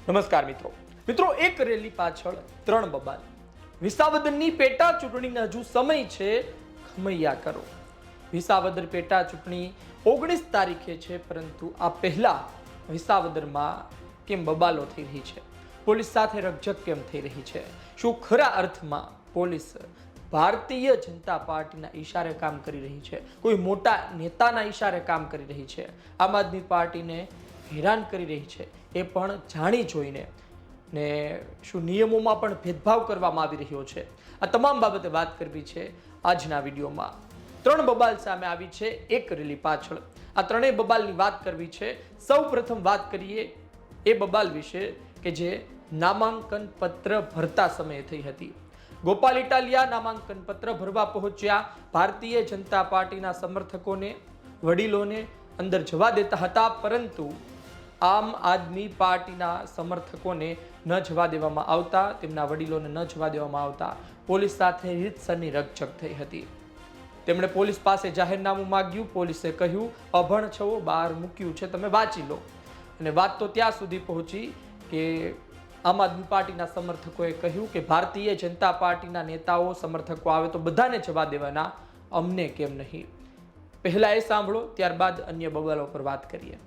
નમસ્કાર મિત્રો એક રેલી પાછળ ત્રણ બબાલ. વિસાવદરની પેટા ચૂંટણીનો હજુ સમય છે, ખમૈયા કરો. વિસાવદર પેટા ચૂંટણી 19 તારીખે છે, પરંતુ આ પહેલા વિસાવદરમાં કેમ બબાલો થઈ રહી છે? પોલીસ સાથે રકઝક કેમ થઈ રહી છે? શું ખરા અર્થમાં પોલીસ ભારતીય જનતા પાર્ટીના ઈશારે કામ કરી રહી છે? કોઈ મોટા નેતાના ઈશારે કામ કરી રહી છે? આમ આદમી પાર્ટીને હેરાન કરી રહી છે, એ પણ જાણી જોઈને ને શું નિયમોમાં પણ ભેદભાવ કરવામાં આવી રહ્યો છે? આ તમામ બાબતે વાત કરવી છે આજના વિડીયોમાં. ત્રણ બબાલ સામે આવી છે એક રેલી પાછળ. આ ત્રણેય બબાલની વાત કરવી છે. સૌ પ્રથમ વાત કરીએ એ બબાલ વિશે કે જે નામાંકન પત્ર ભરતા સમયે થઈ હતી. ગોપાલ ઇટાલિયા નામાંકન પત્ર ભરવા પહોંચ્યા. ભારતીય જનતા પાર્ટીના સમર્થકોને, વડીલોને અંદર જવા દેતા હતા, પરંતુ આમ આદમી પાર્ટીના સમર્થકોને ન જવા દેવામાં આવતા, તેમના વડીલોને ન જવા દેવામાં આવતા પોલીસ સાથે રીતસરની રકઝક થઈ હતી. તેમણે પોલીસ પાસે જાહેરનામું માંગ્યું. પોલીસે કહ્યું, અભણ છો, બહાર મૂક્યું છે, તમે વાંચી લો. અને વાત તો ત્યાં સુધી પહોંચી કે આમ આદમી પાર્ટીના સમર્થકોએ કહ્યું કે ભારતીય જનતા પાર્ટીના નેતાઓ, સમર્થકો આવે તો બધાને જવા દેવાના, અમને કેમ નહીં? પહેલા એ સાંભળો, ત્યારબાદ અન્ય બબાલો પર વાત કરીએ.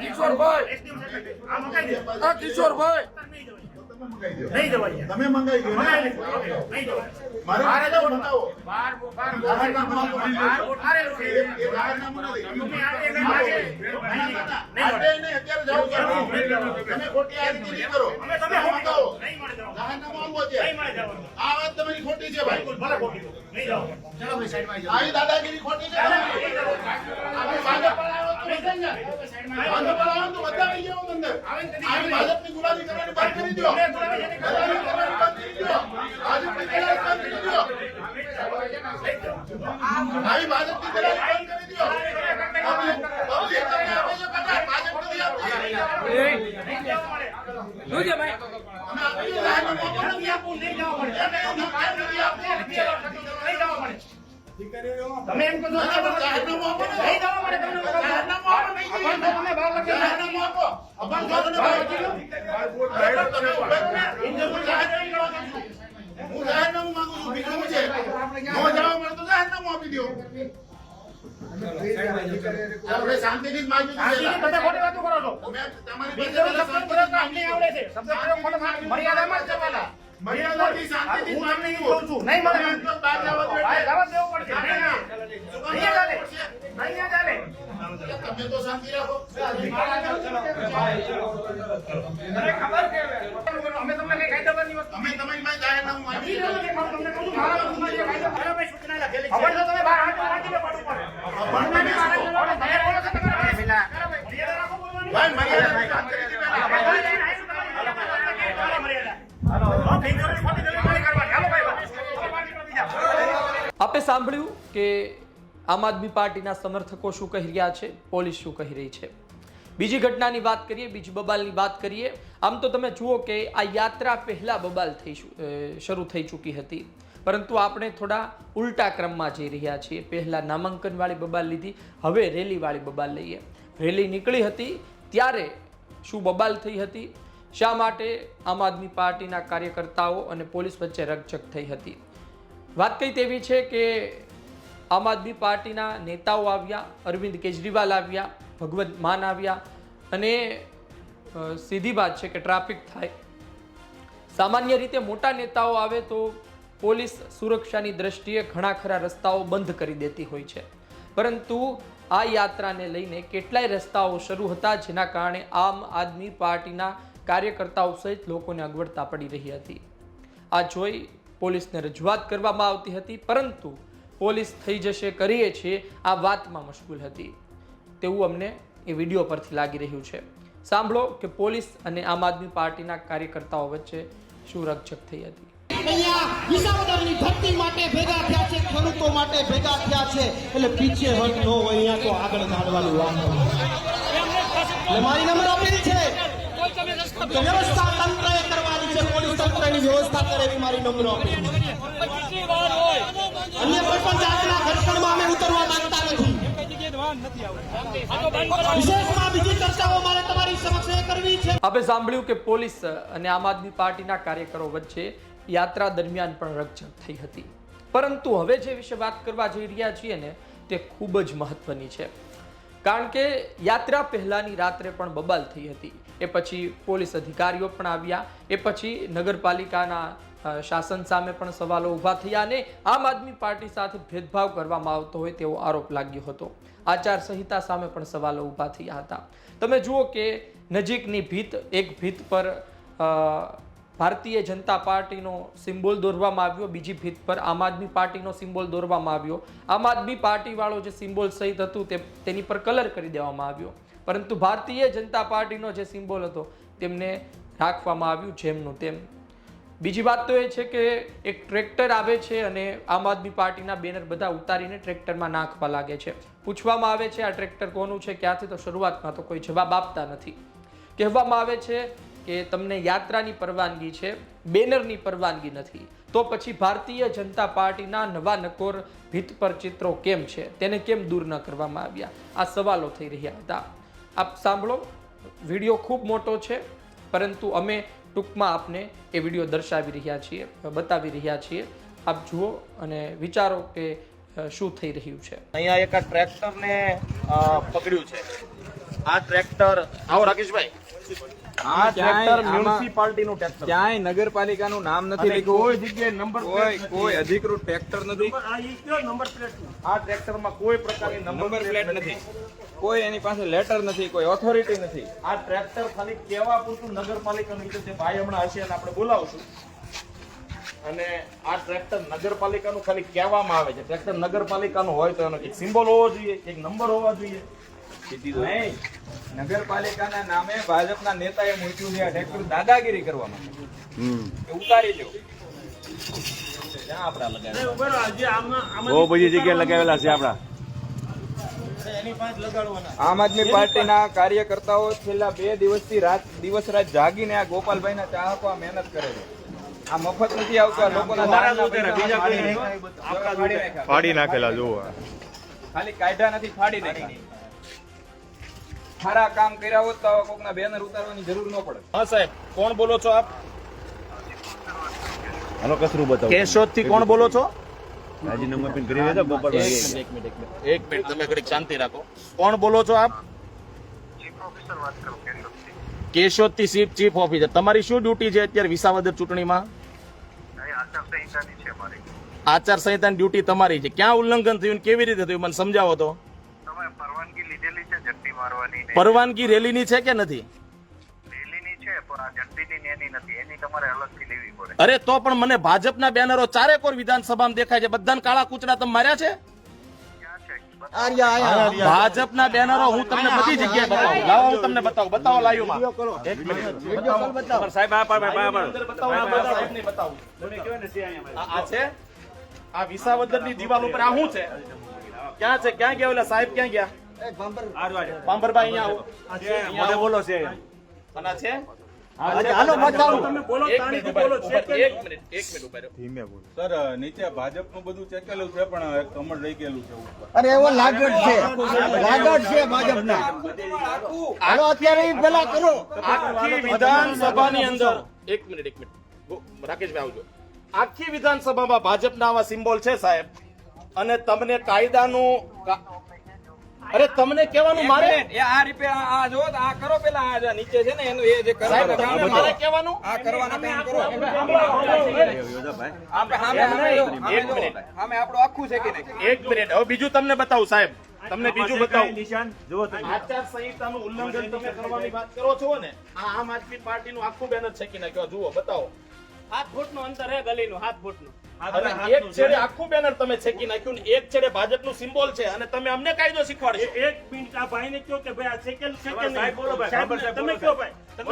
કિશોરભાઈ નહીં જવાય, તમે મંગાઈ ગયો મારે મંગાવો આ વાત તમારી ખોટી છે ભાઈ. દાદાગીરી ખોટી છે. ભાજપની ગુલામી કરવાની બંધ કરી દો. તમે એમ કહો છો હું જાહેરનામું માંગુ છું, બીજું છે જવા મળે તો જાહેરનામું આપી દો. શાંતિથી જ માંગ્યું છે. તમે ખોટી વાતો કરો છો. મર્યાદામાં જ જવાના. મર્યાદાથી શાંતિથી હું તમને કહું છું. નહીં મળે બહાર જવા દેવું પડશે. નહીં ચાલે. તમે તો શાંતિ રાખો. ખબર કે અમે તમને કઈ કાયદાની વસ્તુ અમે તમારી પાસે જાહેરનામું માંગી તમને કહું છું. મારા સૂચના લખેલી છે. હવે તો તમે બહાર રાખીને પાડવું પડે. આપે સાંભળ્યું કે આમ આદમી પાર્ટીના સમર્થકો શું કહી રહ્યા છે, પોલીસ શું કહી રહી છે. બીજી ઘટનાની વાત કરીએ, બીજી બબાલની વાત કરીએ. આમ તો તમે જુઓ કે આ યાત્રા પહેલા બબાલ શરૂ થઈ ચૂકી હતી. પરંતુ આપણે થોડા ઉલટા ક્રમમાં જઈ રહ્યા છીએ. પહેલા નામાંકનવાળી બબાલ લીધી, હવે રેલીવાળી બબાલ લઈએ. રેલી નીકળી હતી ત્યારે શું બબાલ થઈ હતી? શા માટે આમ આદમી પાર્ટીના કાર્યકર્તાઓ અને પોલીસ વચ્ચે રકઝક થઈ હતી? વાત કઈ તેવી છે કે આમ આદમી પાર્ટીના નેતાઓ આવ્યા, અરવિંદ કેજરીવાલ આવ્યા, ભગવંત માન આવ્યા અને સીધી વાત છે કે ટ્રાફિક થાય. સામાન્ય રીતે મોટા નેતાઓ આવે તો પોલીસ સુરક્ષાની દ્રષ્ટિએ ઘણા ખરા રસ્તાઓ બંધ કરી દેતી હોય છે, પરંતુ આ યાત્રાને લઈને કેટલાય રસ્તાઓ શરૂ હતા, જેના કારણે આમ આદમી પાર્ટીના કાર્યકર્તાઓ સહિત લોકોને અગવડતા પડી રહી હતી. આ જોઈ પોલીસને રજૂઆત કરવામાં આવતી હતી, પરંતુ પોલીસ થઈ જશે કરીએ છીએ આ વાતમાં મશગુલ હતી તેવું અમને એ વિડીયો પરથી લાગી રહ્યું છે. સાંભળો કે પોલીસ અને આમ આદમી પાર્ટીના કાર્યકર્તાઓ વચ્ચે શું રકઝક થઈ હતી. અહીંયા વિસાવદરની ધરતી માટે ભેગા થયા છે, ખેડૂતો માટે ભેગા થયા છે, એટલે પીછે હટ ન હોય, અહીંયા તો આગળ ધાડવાની વાત હોય. એટલે મારી નમ્ર અપીલ છે કે વ્યવસ્થા તંત્રએ કરવાની છે, પોલીસ તંત્રની વ્યવસ્થા કરે એવી મારી નમ્ર અપીલ છે. અન્ય કોઈ પણ જાતના ઘર્ષણમાં અમે ઉતરવા માંગતા નથી. વિશેષમાં બીજી ચર્ચાઓ મારે તમારી સમક્ષ એ કરવી છે. આપણે સાંભળ્યું કે પોલીસ અને આમ આદમી પાર્ટીના કાર્યકરો વચ્ચે યાત્રા દરમિયાન પણ રકઝક થઈ હતી, પરંતુ હવે જે વિશે વાત કરવા જઈ રહ્યા છીએ ને તે ખૂબ જ મહત્વની છે. કારણ કે યાત્રા પહેલાની રાત્રે પણ બબાલ થઈ હતી, એ પછી પોલીસ અધિકારીઓ પણ આવ્યા, એ પછી નગરપાલિકાના શાસન સામે પણ સવાલો ઊભા થયા અને આમ આદમી પાર્ટી સાથે ભેદભાવ કરવામાં આવતો હોય તેવો આરોપ લાગ્યો હતો. આચારસંહિતા સામે પણ સવાલો ઊભા થયા હતા. તમે જુઓ કે નજીકની ભીત, એક ભીત પર ભારતીય જનતા પાર્ટીનો સિમ્બોલ દોરવામાં આવ્યો, બીજી ભીત પર આમ આદમી પાર્ટીનો સિમ્બોલ દોરવામાં આવ્યો. આમ આદમી પાર્ટી વાળો જે સિમ્બોલ સહિત હતું તેની પર કલર કરી દેવામાં આવ્યો, પરંતુ ભારતીય જનતા પાર્ટીનો જે સિમ્બોલ હતો તેમને રાખવામાં આવ્યું જેમનું તેમ. બીજી વાત તો એ છે કે એક ટ્રેક્ટર આવે છે અને આમ આદમી પાર્ટીના બેનર બધા ઉતારીને ટ્રેક્ટરમાં નાખવા લાગે છે. પૂછવામાં આવે છે આ ટ્રેક્ટર કોનું છે, ક્યાંથી, તો શરૂઆતમાં તો કોઈ જવાબ આપતા નથી. કહેવામાં આવે છે કે તમને યાત્રાની પરવાનગી છે, બેનરની પરવાનગી નથી, તો પછી ભારતીય જનતા પાર્ટીના નવા નકોર ભીત પર ચિત્રો કેમ છે, તેને કેમ દૂર ન કરવામાં આવ્યા? આ સવાલો થઈ રહ્યા હતા. આપ સાંભળો, વિડીયો ખૂબ મોટો છે, પરંતુ અમે ટૂંકમાં આપને એ વિડીયો દર્શાવી રહ્યા છીએ, બતાવી રહ્યા છીએ. આપ જુઓ અને વિચારો કે શું થઈ રહ્યું છે. અહીંયા એક આ ટ્રેક્ટરને પકડ્યું છે. આ ટ્રેક્ટર, આવો રાકેશભાઈ, આ ટ્રેક્ટર મ્યુનિસિપાલિટીનું ટ્રેક્ટર, ક્યાંય નગરપાલિકાનું નામ નથી લખ્યું, કોઈ જગ્યાએ નંબર કોઈ અધિકૃત ટ્રેક્ટર નથી, આ ટ્રેક્ટરમાં કોઈ પ્રકારની નંબર પ્લેટ નથી, કોઈ એની પાસે લેટર નથી, કોઈ ઓથોરિટી નથી. આ ટ્રેક્ટર ખાલી કહેવા પૂરતું નગરપાલિકાનું છે. તે ભાઈ હમણાં હશે અને આપણે બોલાવશું. અને આ ટ્રેક્ટર નગરપાલિકાનું ખાલી કહેવામાં આવે છે. ટ્રેક્ટર નગરપાલિકાનું હોય તો એનો એક સિમ્બોલ હોવો જોઈએ, એક નંબર હોવા જોઈએ. નહીં, નગરપાલિકાના નામે ભાજપના નેતાએ મૂક્યું છે આ ટ્રેક્ટર દાદાગીરી કરવા માટે. એ ઉતારી દો. જ્યાં આપણા લગાવ્યા બહુ બધી જગ્યાએ લગાવેલા છે આપડા. એની પાસે લગાડવાના. આમ આદમી પાર્ટીના કાર્યકર્તાઓ છેલ્લા 2 દિવસથી દિવસ રાત જાગીને આ ગોપાલભાઈના ચાહકો આ મહેનત કરે છે. આ મફત નથી આવતો. આ લોકોના દાનના પૈસા ફાડી નાખેલા જુઓ. ખાલી કાયદા નથી, ફાડી નાખ્યા. સારા કામ કર્યા હોત તો આવા કોકના બેનર ઉતારવાની જરૂર ન પડે. હા સાહેબ, કોણ બોલો છો આપ? હાલો કસરું બતાવો. કેશોદ થી કોણ બોલો છો? રાજીનામું આપીને કરી દેજો ગોપાલભાઈ. એક મિનિટ તમે ઘડીક શાંતિ રાખો. કોણ બોલો છો આપ? કેશોદ થી ચીફ ઓફિસર. તમારી શું ડ્યુટી છે અત્યારે વિસાવદર ચૂંટણીમાં? આચારસંહિતાની ડ્યુટી તમારી છે. ક્યાં ઉલ્લંઘન થયું, કેવી રીતે થયું, મને સમજાવો તો. પરવાનગી લીધેલી છે ઝંડી મારવાની. પરવાનગી રેલીની છે કે નથી? રેલીની છે પણ આ ઝંડીની એની નથી, એની તમારે અલગથી લેવી પડે. અરે તો પણ મને ભાજપના બેનરો ચારેકોર વિધાનસભામાં દેખાય છે, બધાને કાળા કૂચડા તમે માર્યા છે. ભાજપના બેનરો હું તમને બધી જગ્યાએ બતાવું. લાવો હું તમને બતાવું. બતાવો લાઈવમાં. એક મિનિટ સાહેબ આ આ છે, આ વિસાવદરની દિવાલ ઉપર આ શું છે? ક્યાં છે? ક્યાં ગયા ઓલા સાહેબ? ક્યાં ગયા? પાંબરભાઈ અહીંયા આવો. બોલો છે. અને છે હાલો બતાવો. તમે બોલો તાણીથી બોલો છે કે એક મિનિટ ઉભા રહો. ધીમે બોલો. સર નીચે ભાજપનું બધું ચેકેલું છે પણ એક કમળ રહી ગયેલું છે ઉપર. અરે એવો લાગડ છે ભાજપના. હાલો અત્યારે ઈ પેલા કરો. આખી વિધાનસભાની અંદર એક મિનિટ રાકેશભાઈ આવજો. આખી વિધાનસભામાં ભાજપના આવા સિમ્બોલ છે સાહેબ, અને તમને કાયદાનું અરે તમને કહેવાનું મારે એ આ રીપે આ જો આ કરો પેલા આ જે નીચે છે ને એનું એ જે સાહેબ કરવાનું તમને મારે કહેવાનું આ કરવાના કામ કરો. યોધાભાઈ. એક મિનિટ આમે આપણું આખું છે કે નહીં? એક મિનિટ હવે બીજું તમને બતાવું સાહેબ, તમને બીજું બતાવું. નિશાન જુઓ તમે. આચાર સંહિતાનું ઉલ્લંઘન તમે કરવાની વાત કરો છો ને, આ આમ આદમી પાર્ટીનું આખું બેનર છેકી નાખ્યો. જુઓ બતાવો. 7 ફૂટનું અંતર હે ગલીનું, 7 ફૂટનું. અને એક છેડે આખું બેનર તમે છેકી નાખ્યું ને એક છેડે ભાજપનું સિમ્બોલ છે, અને તમે અમને કાયદો શીખવાડશો. એક મિનિટ આ ભાઈને કહો કે ભાઈ આ સેકન્ડ સેકન્ડ બોલો ભાઈ, તમે કહો ભાઈ, તમે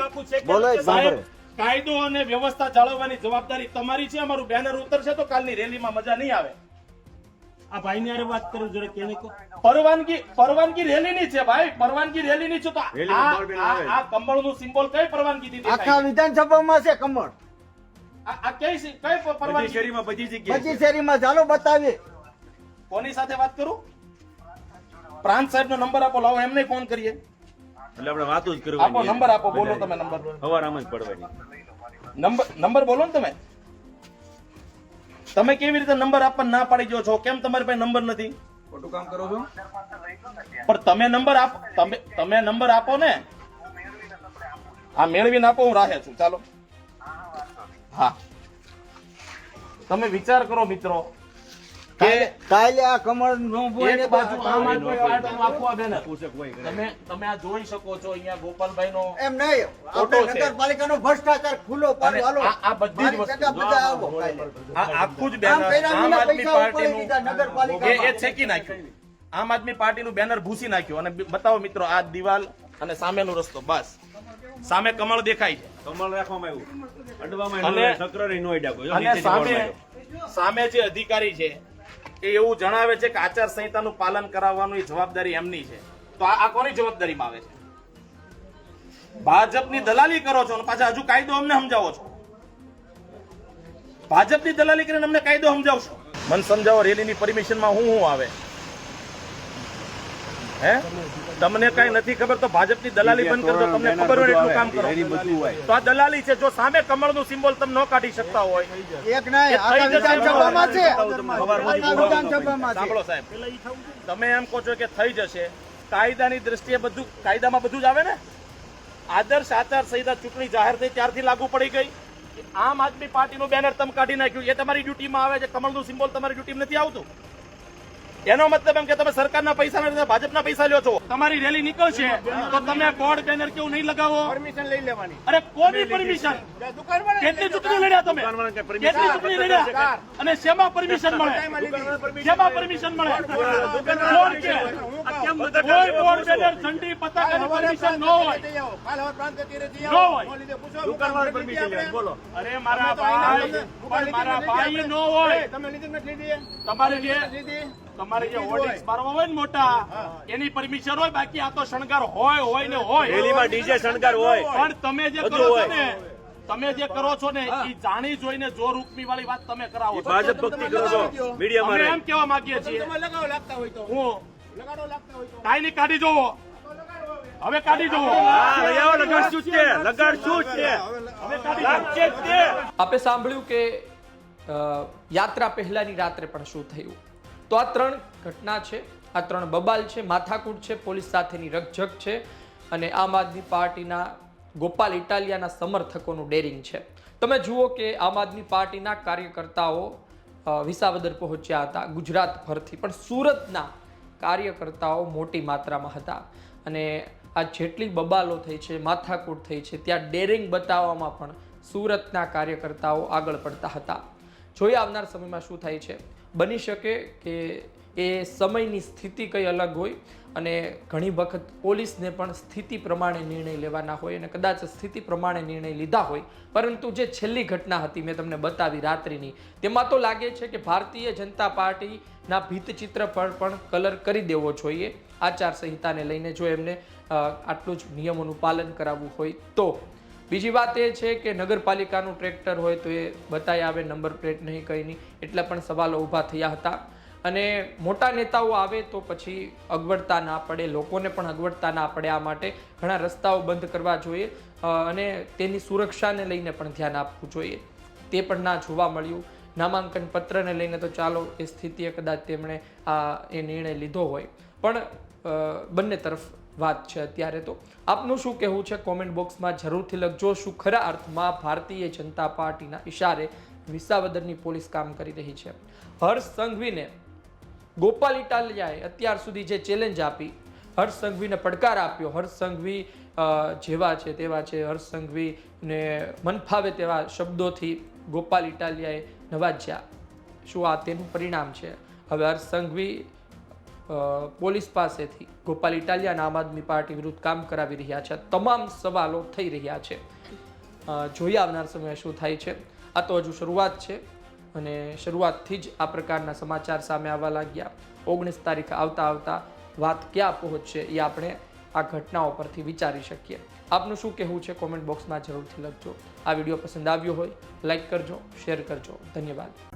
આખું second બોલો એક સાહેબ, સાંભળે. કાયદો અને વ્યવસ્થા જાળવવાની જવાબદારી તમારી છે. અમારું બેનર ઉતરશે તો કાલની રેલીમાં મજા નહીં આવે. આ ભાઈની હારે વાત કરું જરા કેને કહો. પરવાનગી રેલીની છે ભાઈ, પરવાનગી રેલીની છે. તો રેલીમાં બોલ બેન આવે. આ કમળનું સિમ્બોલ કઈ પરવાનગી દીધી આખા વિધાનસભામાં છે કમળ. આ કઈ બધી પરવાનગી શેરીમાં બધી જગ્યાએ પછી શેરીમાં ચાલો બતાવીએ. કોની સાથે વાત કરું? પ્રાંત સાહેબ નો નંબર આપો, લાવો એમને ફોન કરીએ. એટલે આપણે વાતો જ આપો કરવાની. નંબર આપો, બોલો તમે નંબર. હવાર આમ જ પડવાની. નંબર બોલો ને તમે. તમે કેવી રીતે નંબર આપવા ના પાડી દો છો? કેમ તમારી પાસે નંબર નથી? ખોટું કામ કરો છો. પણ તમે નંબર આપો, તમે નંબર આપો ને. હા મેળવીને આપો, હું રાહે છું. ચાલો હા, તમે વિચાર કરો મિત્રો કે કાલે આ કમળ નો એક બાજુ આમ આદમી પાર્ટીનું આખું આ બેનર. પૂછક હોય કરે. તમે આ જોઈ શકો છો. અહીંયા ગોપાલભાઈ નો એમ નહીં, ફોટો આપણે છે. નગરપાલિકાનો ભ્રષ્ટાચાર ખુલ્લો પાડો. હાલો આ બધી જ મારી વસ્તુ. જગ્યા બધા આવો કાલે. આ આખું જ આમ બેનર પેલા આમ વિના આદમી પૈસા ઉપાડી પાર્ટીનું દીધા નગરપાલિકામાં. એ છેકી નાખ્યું. આમ આદમી પાર્ટીનું બેનર ભૂસી નાખ્યું. અને બતાવો મિત્રો, આ દિવાલ અને સામેનો રસ્તો, બસ સામે કમળ દેખાય છે. કમળ રાખવામાં આવ્યું. અડવામાં અને- નો સક્રરી નો અડ્યા. જો અને નીચેથી બોર્ડ માર્યો. સામે જે અધિકારી છે એ એવું જણાવે છે કે આચાર સંહિતાનું પાલન કરાવવાનું એ જવાબદારી એમની છે. તો આ કોની જવાબદારીમાં આવે છે? ભાજપની દલાલી કરો છો અને પાછા હજુ કાયદો અમને સમજાવો છો. ભાજપની દલાલી કરીને અમને કાયદો સમજાવશો. મને સમજાવો, રેલીની પરમિશનમાં હું આવે? હે તમને કઈ નથી ખબર તો ભાજપની દલાલી બંધ કરજો. તમને ખબર હોય એટલું કામ કરો. રેલી બધું હોય. તો આ દલાલી છે. જો સામે કમળનું સિમ્બોલ તમે ન કાઢી શકતા હોય, એક નહીં, આખા વિધાનસભામાં છે. આખા વિધાનસભામાં છે. સાંભળો સાહેબ, તમે એમ કહો છો કે થઈ જશે. કાયદાની દ્રષ્ટિએ બધું, કાયદામાં બધું જ આવે ને. આદર્શ આચાર સંહિતા ચૂંટણી જાહેર થઈ ત્યારથી લાગુ પડી ગઈ. આમ આદમી પાર્ટીનું બેનર તમે કાઢી નાખ્યું, એ તમારી ડ્યુટીમાં આવે છે. કમળનું સિમ્બોલ તમારી ડ્યુટીમાં નથી આવતું. એનો મતલબ એમ કે તમે સરકારના પૈસા નથી, ભાજપના પૈસા લ્યો છો. તમારી રેલી નીકળશે તો તમે બોર્ડ બેનર કેવું નહીં લગાવો. પરમિશન લઈ લેવાની. અરે કોની પરમિશન? કેટલી ચૂંટણી લડ્યા તમે? કેટલી ચૂંટણી લડ્યા? અને શેમાં પરમિશન મળે? શેમાં પરમિશન મળે? કોણ કે? કોઈ બોર્ડ બેનર, ઝંડી, પતાકાની પરમિશન ન હોય. ન હોય. બોલો. અરે મારા ભાઈ, પણ મારા ભાઈ ન હોય. તમારે જે હોર્ડિંગ્સ મારવા હોય ને મોટા, એની પરમિશન હોય. બાકી આ તો શણગાર હોય ને હોય. રેલીમાં ડીજે શણગાર હોય. પણ તમે જે બધું કરો છો હોય. ને, તમે જે કરો છો ને એ જાણી જોઈને જો રૂકમી વાળી વાત તમે કરાવો છો. ભાજપ ભક્તિ કરો છો મીડિયામાં અમે રહે. એમ કેવા માંગીએ છીએ, હું કાંઈ નહીં, કાઢી જોવો. હવે કાઢી જોવો. હા, લઈ આવો, લગાડશું જ તે. લગાડશું જ તે. હવે કાઢી લાગશે જ તે. આપે સાંભળ્યું કે યાત્રા પહેલાની રાત્રે પણ શું થયું. તો આ 3 ઘટના છે, આ 3 બબાલ છે, માથાકૂટ છે, પોલીસ સાથેની રકઝક છે, અને આમ આદમી પાર્ટીના ગોપાલ ઇટાલિયાના સમર્થકોનું ડેરિંગ છે. તમે જુઓ કે આમ આદમી પાર્ટીના કાર્યકર્તાઓ વિસાવદર પહોંચ્યા હતા ગુજરાત ભરથી, પણ સુરતના કાર્યકર્તાઓ મોટી માત્રામાં હતા. અને આ જેટલી બબાલો થઈ છે, માથાકૂટ થઈ છે, ત્યાં ડેરિંગ બતાવવામાં પણ સુરતના કાર્યકર્તાઓ આગળ પડતા હતા. જોઈએ આવનાર સમયમાં શું થાય છે. બની શકે કે એ સમયની સ્થિતિ કંઈ અલગ હોય, અને ઘણી વખત પોલીસને પણ સ્થિતિ પ્રમાણે નિર્ણય લેવાના હોય, અને કદાચ સ્થિતિ પ્રમાણે નિર્ણય લીધા હોય. પરંતુ જે છેલ્લી ઘટના હતી મેં તમને બતાવી રાત્રિની, તેમાં તો લાગે છે કે ભારતીય જનતા પાર્ટીના ભીતચિત્ર પર પણ કલર કરી દેવો જોઈએ આચાર સંહિતાને લઈને, જો એમને આટલું જ નિયમોનું પાલન કરાવવું હોય તો. બીજી વાત એ છે કે નગરપાલિકાનું ટ્રેક્ટર હોય તો એ બતાવી આવે, નંબર પ્લેટ નહીં, કંઈ નહીં, એટલા પણ સવાલો ઊભા થયા હતા. અને મોટા નેતાઓ આવે તો પછી અગવડતા ના પડે, લોકોને પણ અગવડતા ના પડે, આ માટે ઘણા રસ્તાઓ બંધ કરવા જોઈએ અને તેની સુરક્ષાને લઈને પણ ધ્યાન આપવું જોઈએ. તે પણ ના જોવા મળ્યું. નામાંકન પત્રને લઈને તો ચાલો એ સ્થિતિએ કદાચ તેમણે એ નિર્ણય લીધો હોય, પણ બંને તરફ વાત છે અત્યારે. તો આપનું શું કહેવું છે કોમેન્ટ બોક્સમાં જરૂરથી લખજો. શું ખરા અર્થમાં ભારતીય જનતા પાર્ટીના ઇશારે વિસાવદરની પોલીસ કામ કરી રહી છે? હર્ષ સંઘવીને ગોપાલ ઇટાલિયાએ અત્યાર સુધી જે ચેલેન્જ આપી, હર્ષ સંઘવીને પડકાર આપ્યો, હર્ષ સંઘવી જેવા છે તેવા છે, હર્ષ સંઘવીને મન ફાવે તેવા શબ્દોથી ગોપાલ ઇટાલિયાએ નવાજ્યા. શું આ તેનું પરિણામ છે? હવે હર્ષ સંઘવી પોલીસ પાસેથી ગોપાલ ઇટાલિયા અને આમ આદમી પાર્ટી વિરુદ્ધ કામ કરાવી રહ્યા છે. તમામ સવાલો થઈ રહ્યા છે. જોઈ આવનાર સમયે શું થાય છે. આ તો હજુ શરૂઆત છે અને શરૂઆતથી જ આ પ્રકારના સમાચાર સામે આવવા લાગ્યા. 19 તારીખે આવતા વાત ક્યાં પહોંચશે એ આપણે આ ઘટનાઓ પરથી વિચારી શકીએ. આપનું શું કહેવું છે કોમેન્ટ બોક્સમાં જરૂરથી લખજો. આ વિડીયો પસંદ આવ્યો હોય લાઈક કરજો, શેર કરજો. ધન્યવાદ.